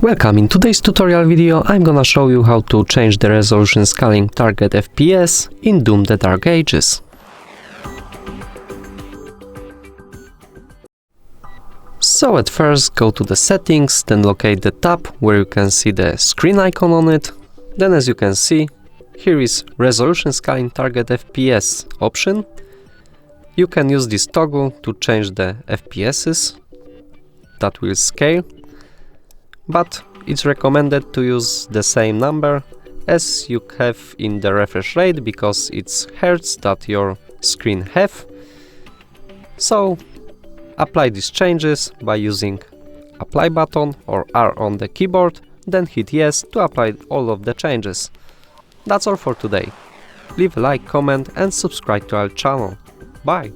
Welcome, in today's tutorial video I'm gonna show you how to change the resolution scaling target FPS in Doom: The Dark Ages. So at first go to the settings, then locate the tab where you can see the screen icon on it. Then as you can see, here is resolution scaling target FPS option. You can use this toggle to change the FPSs that will scale, but it's recommended to use the same number as you have in the refresh rate, because it's hertz that your screen have. So apply these changes by using apply button or R on the keyboard, then hit yes to apply all of the changes. That's all for today. Leave a like, comment and subscribe to our channel. Bye!